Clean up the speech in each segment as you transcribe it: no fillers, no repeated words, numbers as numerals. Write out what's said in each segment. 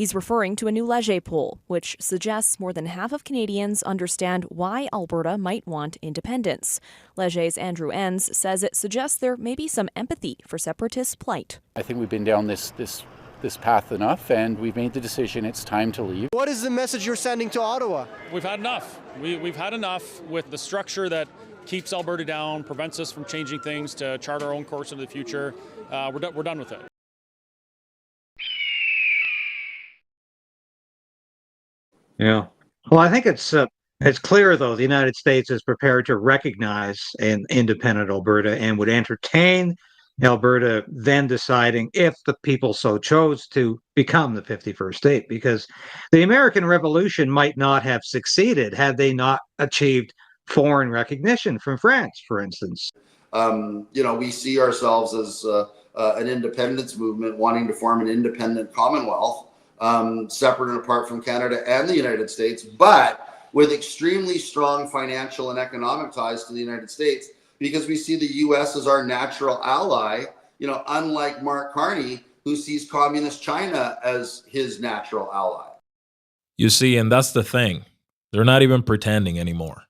He's referring to a new Leger poll, which suggests more than half of Canadians understand why Alberta might want independence. Leger's Andrew Enns says it suggests there may be some empathy for separatist plight. I think we've been down this path enough, and we've made the decision it's time to leave. What is the message you're sending to Ottawa? We've had enough. We've had enough with the structure that keeps Alberta down, prevents us from changing things to chart our own course into the future. We're done with it. Yeah. Well, I think it's clear, though, the United States is prepared to recognize an independent Alberta and would entertain Alberta then deciding, if the people so chose, to become the 51st state, because the American Revolution might not have succeeded had they not achieved foreign recognition from France, for instance. We see ourselves as an independence movement wanting to form an independent Commonwealth, separate and apart from Canada and the United States, but with extremely strong financial and economic ties to the United States, because we see the U.S. as our natural ally, unlike Mark Carney, who sees communist China as his natural ally. You see, and that's the thing. They're not even pretending anymore.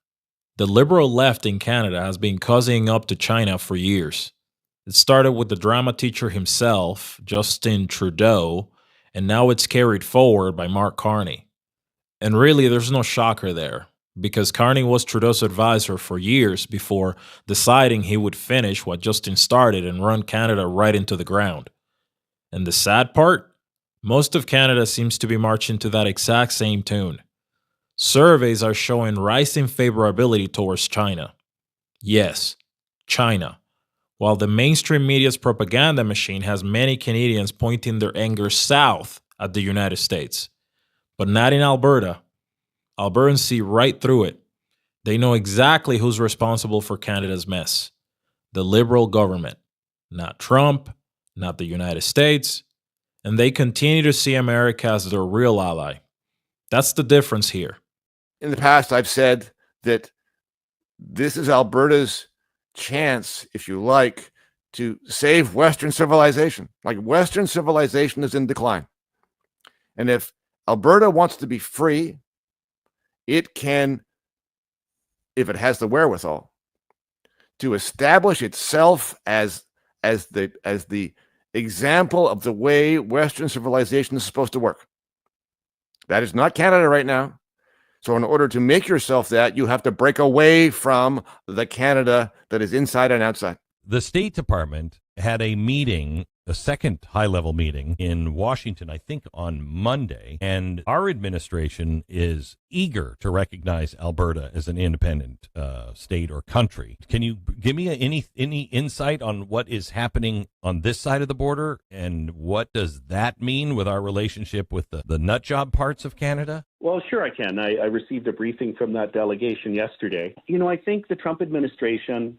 The liberal left in Canada has been cozying up to China for years. It started with the drama teacher himself, Justin Trudeau, and now it's carried forward by Mark Carney. And really, there's no shocker there, because Carney was Trudeau's advisor for years before deciding he would finish what Justin started and run Canada right into the ground. And the sad part? Most of Canada seems to be marching to that exact same tune. Surveys are showing rising favorability towards China. Yes, China. While the mainstream media's propaganda machine has many Canadians pointing their anger south at the United States. But not in Alberta. Albertans see right through it. They know exactly who's responsible for Canada's mess. The Liberal government. Not Trump, not the United States. And they continue to see America as their real ally. That's the difference here. In the past, I've said that this is Alberta's chance, if you like, to save Western civilization. Like, Western civilization is in decline. And if Alberta wants to be free, it can, if it has the wherewithal, to establish itself as the example of the way Western civilization is supposed to work. That is not Canada right now. So in order to make yourself that, you have to break away from the Canada that is inside and outside. The State Department had a meeting, a second high-level meeting in Washington, I think on Monday, and our administration is eager to recognize Alberta as an independent state or country. Can you give me any insight on what is happening on this side of the border, and what does that mean with our relationship with the nutjob parts of Canada? Well, sure I can. I received a briefing from that delegation yesterday. I think the Trump administration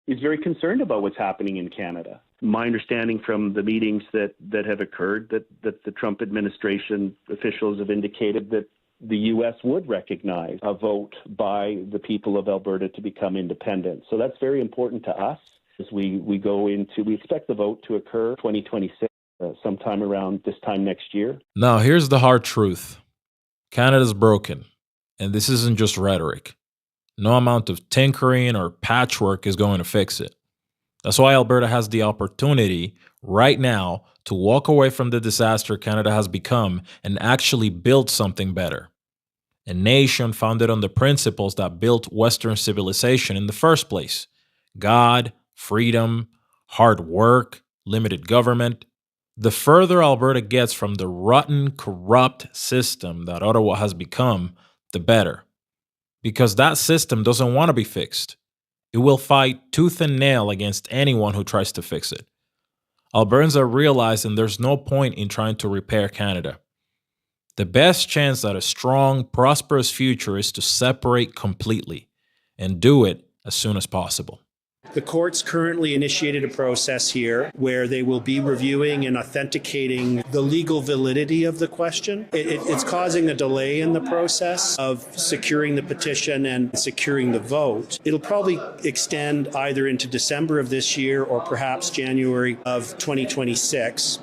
is very concerned about what's happening in Canada. My understanding from the meetings that have occurred that the Trump administration officials have indicated that the U.S. would recognize a vote by the people of Alberta to become independent. So that's very important to us as we expect the vote to occur 2026, sometime around this time next year. Now, here's the hard truth. Canada's broken, and this isn't just rhetoric. No amount of tinkering or patchwork is going to fix it. That's why Alberta has the opportunity right now to walk away from the disaster Canada has become and actually build something better. A nation founded on the principles that built Western civilization in the first place. God, freedom, hard work, limited government. The further Alberta gets from the rotten, corrupt system that Ottawa has become, the better. Because that system doesn't want to be fixed. It will fight tooth and nail against anyone who tries to fix it. Albertans are realizing there's no point in trying to repair Canada. The best chance at a strong, prosperous future is to separate completely and do it as soon as possible. The court's currently initiated a process here where they will be reviewing and authenticating the legal validity of the question. It's causing a delay in the process of securing the petition and securing the vote. It'll probably extend either into December of this year or perhaps January of 2026.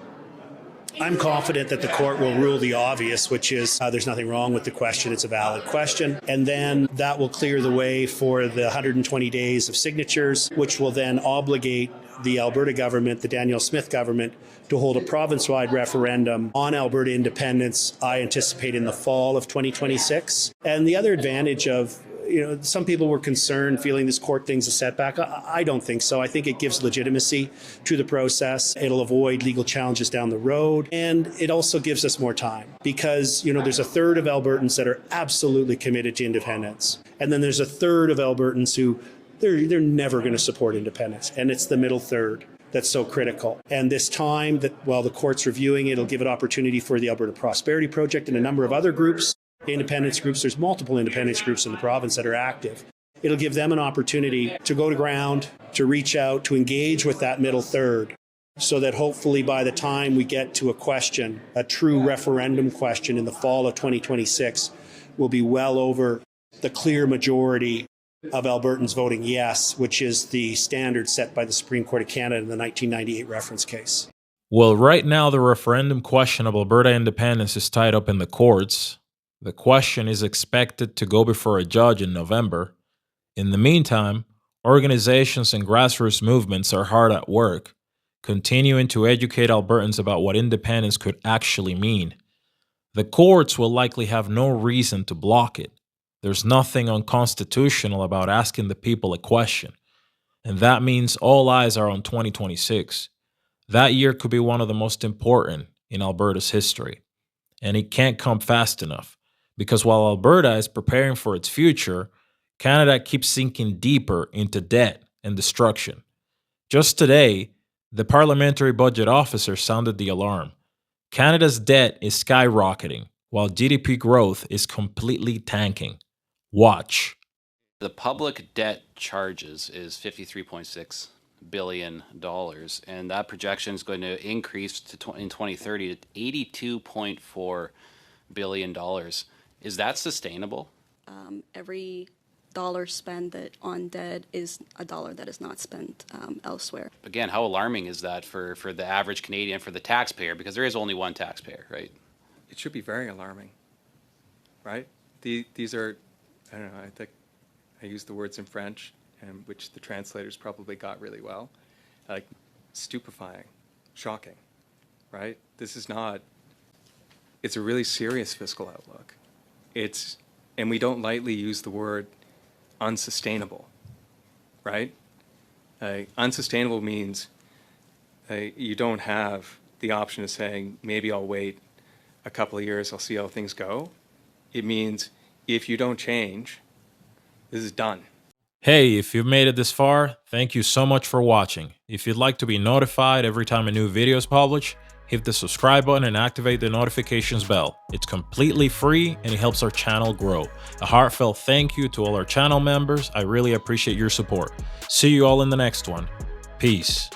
I'm confident that the court will rule the obvious, which is there's nothing wrong with the question. It's a valid question. And then that will clear the way for the 120 days of signatures, which will then obligate the Alberta government, the Danielle Smith government, to hold a province-wide referendum on Alberta independence, I anticipate in the fall of 2026. And the other advantage of, some people were concerned, feeling this court thing's a setback. I don't think so. I think it gives legitimacy to the process. It'll avoid legal challenges down the road. And it also gives us more time because, there's a third of Albertans that are absolutely committed to independence. And then there's a third of Albertans who they're never going to support independence. And it's the middle third that's so critical. And this time that while the court's reviewing it, it'll give an opportunity for the Alberta Prosperity Project and a number of other groups, independence groups. There's multiple independence groups in the province that are active. It'll give them an opportunity to go to ground, to reach out, to engage with that middle third, so that hopefully by the time we get to a question, a true referendum question in the fall of 2026, we'll be well over the clear majority of Albertans voting yes, which is the standard set by the Supreme Court of Canada in the 1998 reference case. Well, right now the referendum question of Alberta independence is tied up in the courts. The question is expected to go before a judge in November. In the meantime, organizations and grassroots movements are hard at work, continuing to educate Albertans about what independence could actually mean. The courts will likely have no reason to block it. There's nothing unconstitutional about asking the people a question, and that means all eyes are on 2026. That year could be one of the most important in Alberta's history, and it can't come fast enough. Because while Alberta is preparing for its future, Canada keeps sinking deeper into debt and destruction. Just today, the Parliamentary Budget Officer sounded the alarm. Canada's debt is skyrocketing, while GDP growth is completely tanking. Watch. The public debt charges is $53.6 billion, and that projection is going to increase in 2030 to $82.4 billion. Is that sustainable? Every dollar spent on debt is a dollar that is not spent elsewhere. Again, how alarming is that for the average Canadian, for the taxpayer? Because there is only one taxpayer, right? It should be very alarming, right? These are, I don't know, I think I used the words in French, which the translators probably got really well, like stupefying, shocking, right? This is not, it's a really serious fiscal outlook. And we don't lightly use the word unsustainable, right? Unsustainable means you don't have the option of saying, maybe I'll wait a couple of years, I'll see how things go. It means if you don't change, this is done. Hey, if you've made it this far, thank you so much for watching. If you'd like to be notified every time a new video is published, hit the subscribe button and activate the notifications bell. It's completely free and it helps our channel grow. A heartfelt thank you to all our channel members. I really appreciate your support. See you all in the next one. Peace.